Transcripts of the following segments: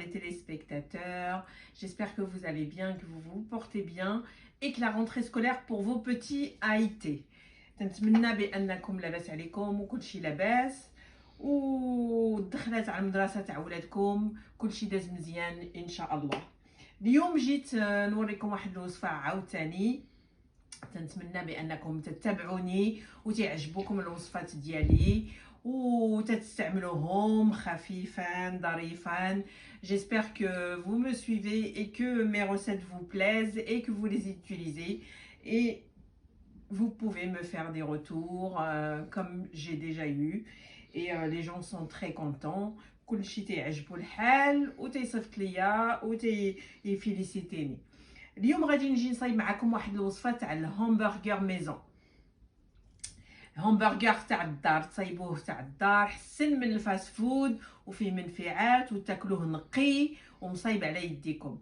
les téléspectateurs. J'espère que vous allez bien, que vous vous portez bien et que la rentrée scolaire pour vos petits a été. تنتمنى بانكم لاباس عليكم وكلشي لاباس ودخلات على المدرسه تاع ولادكم كلشي داز مزيان ان شاء الله. اليوم جيت نوريكم واحد الوصفه عاوتاني، تنتمنى بانكم تتبعوني وتعجبوكم الوصفات ديالي وتستعملوهم خفيفا ظريفا. J'espère que vous me suivez et que mes recettes vous plaisent et que vous les utilisez, et vous pouvez me faire des retours comme j'ai déjà eu, et les gens sont très contents. كلشي تيعجبو الحال وتيصيفط ليا وتيفيليسيتيني. اليوم غادي نجي نصايب معكم واحد الوصفه تاع الهامبرغر ميزون. همبرغر تاع الدار، تصايبوه تاع الدار حسن من الفاست فود وفيه منفعات وتاكلوه نقي ومصايب على يديكم.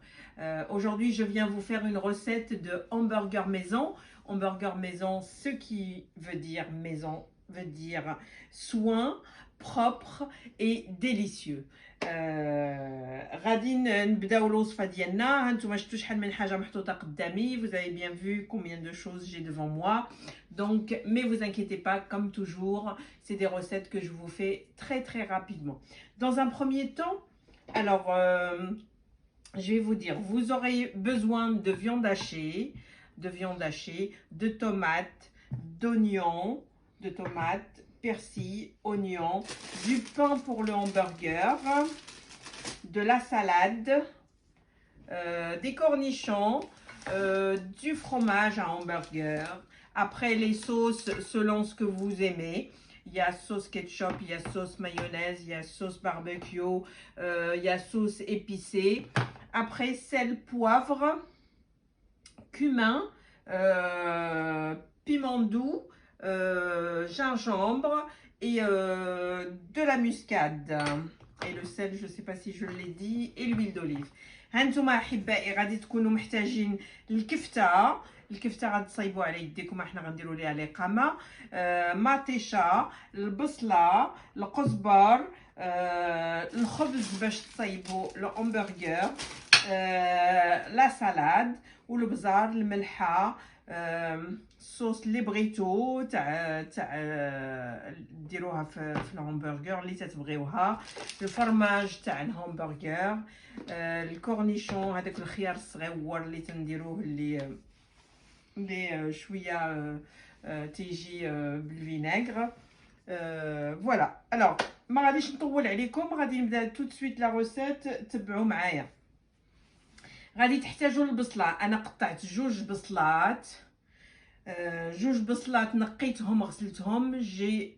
Aujourd'hui je viens vous faire une recette de hamburger maison. Hamburger maison, ce qui veut dire maison veut dire soin, propre et délicieux. غادي نبداو الوصفه ديالنا. هانتوما شفتوا شحال من حاجه محطوطه قدامي. Vous avez bien vu combien de choses j'ai devant moi. Donc mais vous inquiétez pas, comme toujours c'est des recettes que je vous fais très rapidement. Dans un premier temps, alors je vais vous dire, vous aurez besoin de viande hachée, de tomates, d'oignons, de tomates, persil, oignons, du pain pour le hamburger, de la salade, des cornichons, du fromage à hamburger. Après, les sauces selon ce que vous aimez. Il y a sauce ketchup, il y a sauce mayonnaise, il y a sauce barbecue, il y a sauce épicée. Après, sel, poivre, cumin, piment doux, gingembre et de la muscade. Et le sel, je ne sais pas si je l'ai dit, et l'huile d'olive. هانتوما احبائي غادي تكونوا محتاجين الكفته غادي تصايبوها على يديكم، احنا غنديروا ليها الاقامه، مطيشه، البصله، القزبر، الخبز باش تصايبوا الهامبرغر، لا سالاد والبزار، الملحه، صوص ليبريتو تاع ديروها في الهامبرغر اللي تتبغيوها، الفرماج تاع الهامبرغر، الكورنيشون هذاك الخيار الصغيور اللي تنديروه اللي شويه تيجي بالفينيغر. فوالا. الوغ ما غاديش نطول عليكم، غادي نبدا تو دو سويت لا روسيت، تبعوا معايا. غادي تحتاجوا البصله. انا قطعت جوج بصلات، نقيتهم غسلتهم. J'ai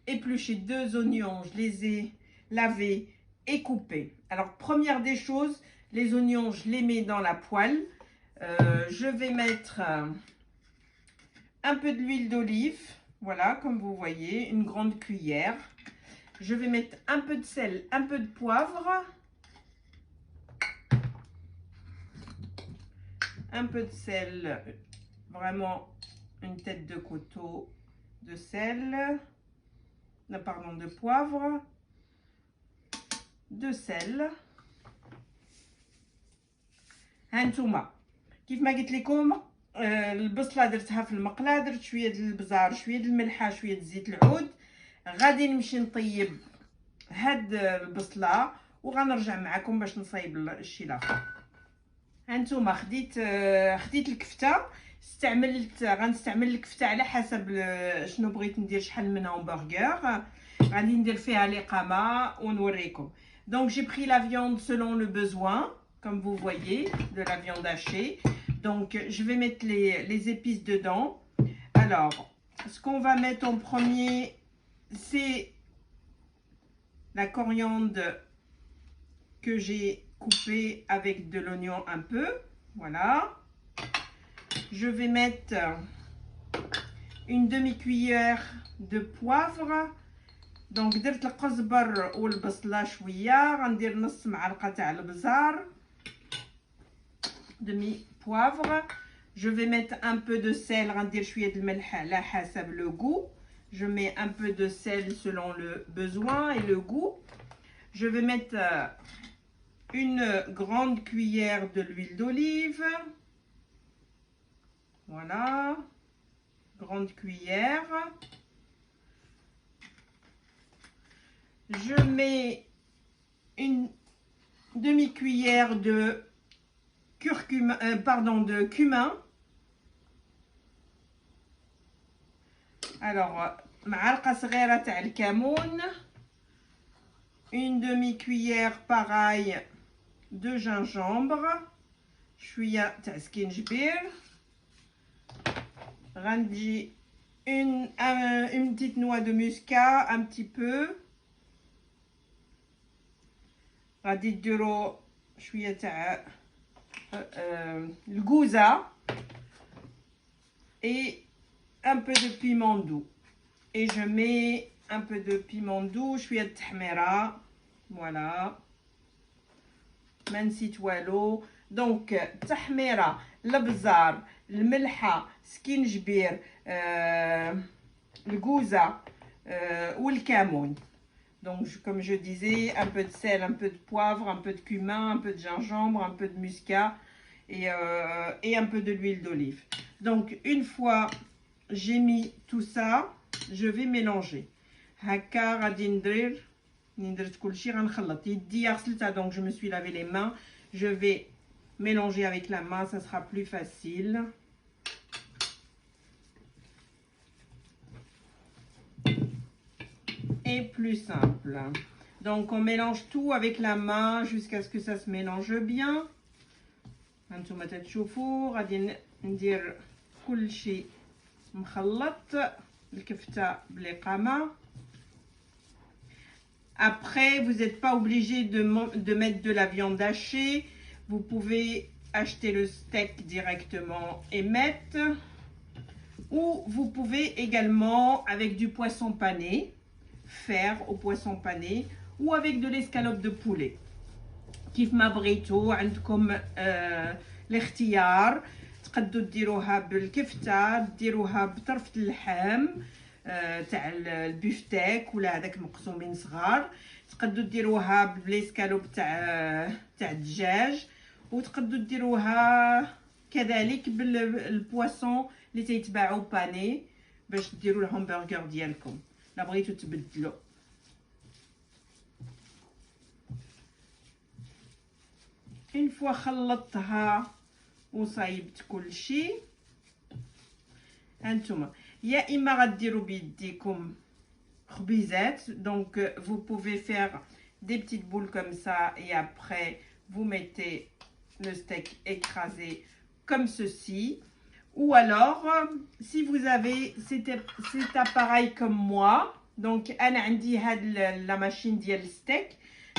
épluché 2 oignons, je les ai lavés et coupés. Alors première des choses, les oignons je les mets dans la poêle. Je vais mettre un peu de l'huile d'olive, voilà, comme vous voyez, une grande cuillère. Je vais mettre un peu de sel, un peu de poivre, un peu de sel, vraiment une tête de couteau de sel, non, pardon, de poivre, de sel. هانتوما كيف ما قلت لكم البصله درتها في المقله، درت شويه د البزار، شويه د الملحه، شويه د زيت العود. غادي نمشي نطيب هاد البصله وغنرجع معكم باش نصايب الشي الاخر. هانتوما خديت الكفته، غنستعمل الكفته على حسب شنو بغيت ندير، شحال من همبرغر غادي ندير فيها الاقامه ونوريكم. Donc j'ai pris la viande selon le besoin, comme vous voyez, de la viande hachée. Donc je vais mettre les épices dedans. Alors ce qu'on va mettre en premier, c'est la coriandre que j'ai coupée avec de l'oignon un peu, voilà. Je vais mettre une demi-cuillère de poivre. Donc درت القزبر والبصله شويه، غندير نص معلقه تاع البزار، demi poivre. Je vais mettre un peu de sel، غندير شويه د الملح على حسب le goût. Je mets un peu de sel selon le besoin et le goût. Je vais mettre une grande cuillère de l'huile d'olive. Voilà, grande cuillère. Je mets une demi-cuillère de curcuma, de cumin. Alors, معلقة صغيرة تاع الكمون. Une demi-cuillère pareil de gingembre. شوية تاع سكينجبير. غندي une petite noix de muscat, un petit peu. غادي ديرو شوية تاع الكوزة et un peu de piment doux. Et je mets un peu de piment doux, شوية تحميرة. Voilà. ما نسيت والو. دونك التحميرة، الابزار، الملحة، سكينجبير، الكوزة والكمون. Donc, comme je disais, un peu de sel, un peu de poivre, un peu de cumin, un peu de gingembre, un peu de muscat et un peu de l'huile d'olive. Donc, une fois j'ai mis tout ça, je vais mélanger. هكا غادي ندير درت كلشي غنخلط. يدي غسلتها donc je me suis lavé les mains. Je vais mélanger avec la main, ça sera plus facile. Et plus simple. Donc on mélange tout avec la main jusqu'à ce que ça se mélange bien. هانتوما تتشوفوا غادي ندير كلشي مخلط الكفتة بالإقامة. Après, vous n'êtes pas obligé de mettre de la viande hachée. Vous pouvez acheter le steak directement et mettre. Ou vous pouvez également, avec du poisson pané, faire au poisson pané. Ou avec de l'escalope de poulet. كيف ما بغيتو عندكم الاختيار. تقدروا ديروها بالكفتة، ديروها بطرفة اللحم تاع البيفتيك ولا هذاك مقسومين صغار. تقدروا ديروها بالاسكالوب تاع الدجاج، وتقدروا ديروها كذلك بالبواسون اللي تيتباعوا باني باش ديروا الهامبرغر ديالكم لا بغيتو تبدلوا. une fois خلطتها وصايبت كلشي، هانتوما يا اما غديروا بيديكم خبيزات. Donc vous pouvez faire des petites boules comme ça et après vous mettez le steak écrasé comme ceci. Ou alors si vous avez cet appareil comme moi, donc انا عندي هاد la machine ديال الستيك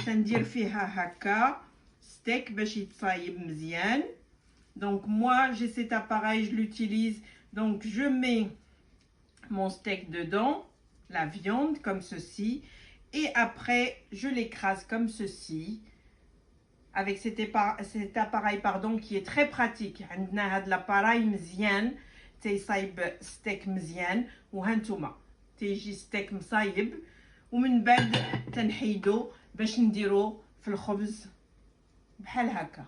تندير فيها هكا steak باش يتصايب مزيان. Donc moi j'ai cet appareil, je l'utilise. Donc je mets mon steak dedans, la viande comme ceci, et après je l'écrase comme ceci avec cet appareil pardon qui est très pratique. عندنا هاد l'appareil مزيان تيصايب steak مزيان. وهانتوما تيجي steak مصايب ومن بعد تنحيدو باش نديرو في الخبز بحال هكا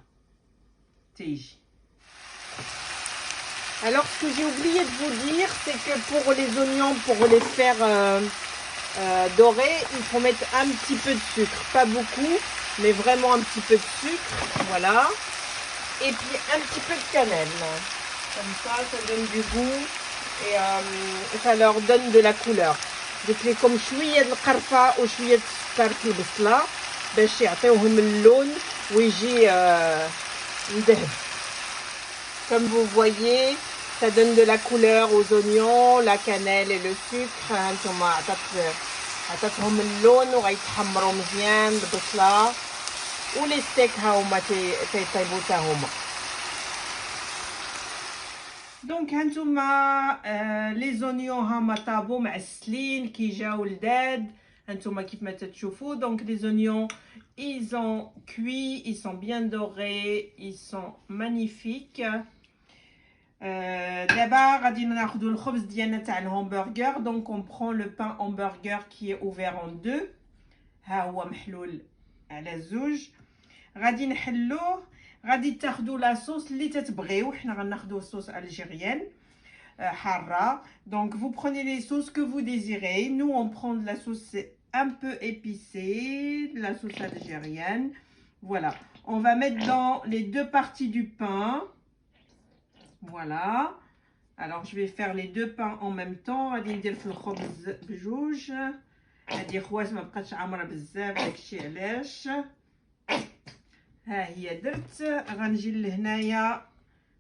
تيجي. Alors, ce que j'ai oublié de vous dire, c'est que pour les oignons, pour les faire dorer, il faut mettre un petit peu de sucre. Pas beaucoup, mais vraiment un petit peu de sucre. Voilà. Et puis un petit peu de cannelle. Comme ça donne du goût et ça leur donne de la couleur. قلت لكم شوية القرفة وشوية السكر في البصلة باش يعطيوهم اللون ويجي مذهب. Comme vous voyez, ça donne de la couleur aux oignons, la cannelle et le sucre. هانتوما عطاتهم اللون وغيتحمروا مزيان البصلة ولي ستيك ها هما تيطيبوا حتى هما. دونك هانتوما لي زونيون هما طابو معسلين كي جاو لداد. هانتوما كيف ما تتشوفوا. دونك لي زونيون ils ont cuit, ils sont bien dorés, ils sont magnifiques. دابا غادي ناخذوا الخبز ديالنا تاع الهامبرغر. دونك on prend le pain hamburger qui est ouvert en deux. ها هو محلول على زوج. غادي نحلوه. غادي تاخذوا لا صوص اللي تتبغيو. حنا غناخذوا صوص الجيريان حاره. Donc vous prenez les sauces que vous désirez. Nous on prend de la sauce un peu épicée, de la sauce algérienne. Voilà, on va mettre dans les deux parties du pain. Voilà. Alors je vais faire les deux pains en même temps. غادي ندير في الخبز بجوج. هذه خوات ما بقاتش عامره بزاف داكشي علاش. ها هي درت. غنجي لهنايا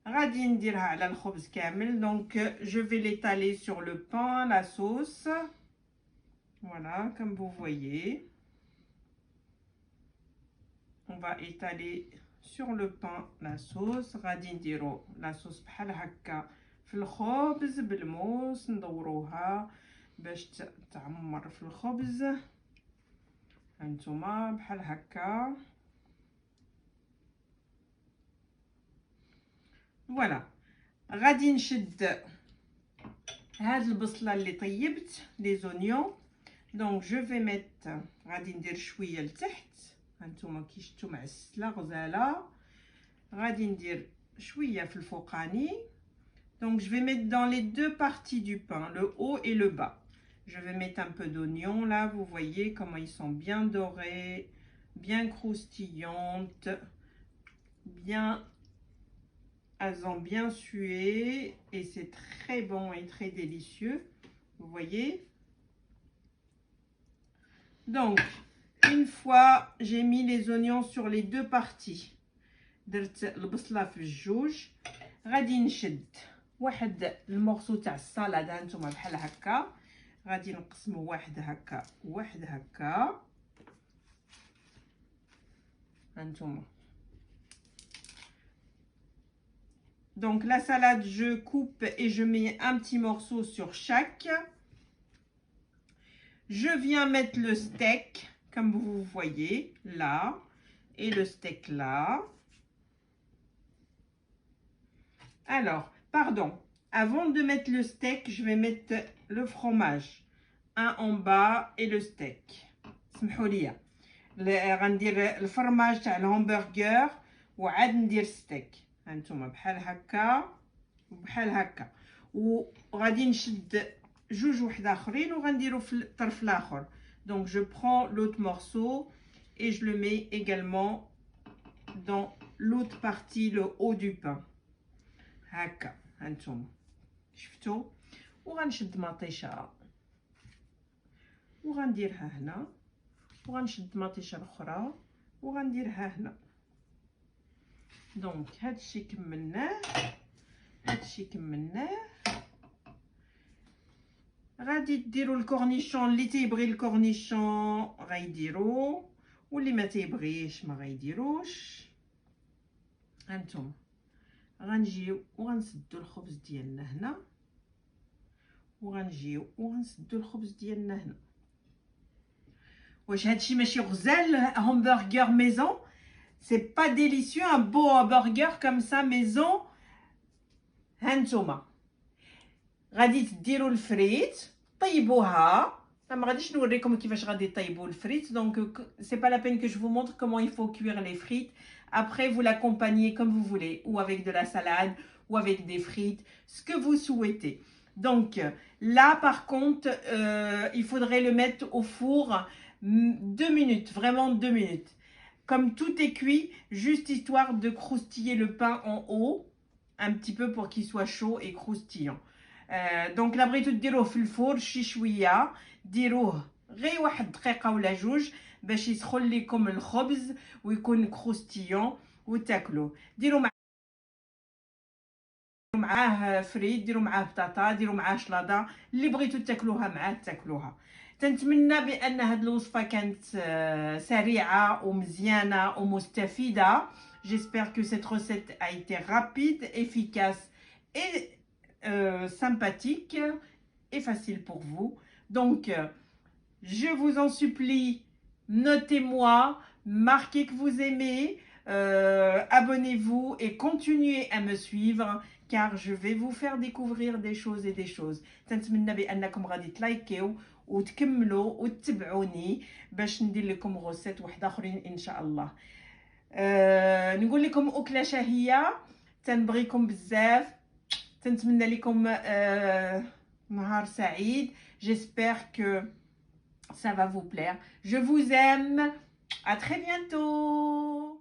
غادي نديرها على الخبز كامل. Donc je vais l'étaler sur le pain, la sauce. Voilà, comme vous voyez. On va étaler sur le pain la sauce. غادي نديرو la sauce بحال هكا في الخبز بالموس. ندوروها باش تعمر في الخبز. هانتوما بحال هكا. فوالا. غادي نشد هاد البصله اللي طيبت لي زونيون. دونك جو في ميت. غادي ندير شويه لتحت. هانتوما كي شفتوا معسله غزاله. غادي ندير شويه في الفوقاني. Donc je vais mettre dans les deux parties du pain, le haut et le bas. Je vais mettre un peu d'oignon là, vous voyez comment ils sont bien dorés, bien croustillantes, bien, elles ont bien sué et c'est très bon et très délicieux, vous voyez. Donc une fois j'ai mis les oignons sur les deux parties, درت البصله في الجوج. غادي نشد واحد المورسو تاع السلطه هانتوما بحال هكا. غادي نقسمو واحد هكا وواحد هكا. هانتوما. Donc la salade je coupe et je mets un petit morceau sur chaque. Je viens mettre le steak comme vous voyez là et le steak là. Alors, pardon, avant de mettre le steak, je vais mettre le fromage. Un en bas et le steak. سمحوا لي. غندير الفرماج تاع الهامبرغر وعاد ندير ستيك. هانتوما بحال هكا وبحال هكا. وغادي نشد جوج واحد اخرين وغنديرو في الطرف الاخر. Donc je prends l'autre morceau et je le mets également dans l'autre partie, le haut du pain. هكا هانتوما شفتوا. وغنشد مطيشه وغنديرها هنا وغنشد مطيشه الاخرى وغنديرها هنا. دونك هادشي كملناه. غادي ديروا الكورنيشون. اللي تيبغي الكورنيشون غيديرو واللي ما تيبغيش ما غيديروش. هانتوما غنجيو وغنسدو الخبز ديالنا هنا وغنجيو وغنسدو الخبز ديالنا هنا. واش هادشي ماشي غزال همبرغر ميزون؟ سي با ديليسيو ان بو همبرغر كوم سا ميزون. هانتوما غادي تديروا الفريت طيبوها. ما غاديش نوريكم كيفاش غادي طيبوا الفريت. دونك سي با لا بين que je vous montre comment il faut cuire les frites. Après, vous l'accompagnez comme vous voulez, ou avec de la salade, ou avec des frites, ce que vous souhaitez. Donc là, par contre, il faudrait le mettre au four 2 minutes, vraiment 2 minutes. Comme tout est cuit, juste histoire de croustiller le pain en haut, un petit peu pour qu'il soit chaud et croustillant. Donc là, بغيتو ديروه في الفور شي شويه، ديروه غير واحد دقيقه ولا جوج باش يسخن لكم الخبز ويكون كروستيون وتاكلوه. ديروا معاه فريت، ديروا معاه بطاطا، ديروا معاه شلاضه، اللي بغيتو تاكلوها معاه تاكلوها. تنتمنى بان هذه الوصفه كانت سريعه ومزيانه ومستفيده. J'espère que cette recette a été rapide, efficace et sympathique et facile pour vous. Donc je vous en supplie, notez-moi, marquez que vous aimez, abonnez-vous et continuez à me suivre car je vais vous faire découvrir des choses et des choses. تنتمنى بانكم غادي تلايكيو وتكملوا وتتبعوني باش ندير لكم غوسيت واحد اخرين ان شاء الله. نقول لكم أكلة شهية، تنبغيكم بزاف، تنتمنى لكم نهار سعيد. J'espère que ça va vous plaire. Je vous aime. À très bientôt.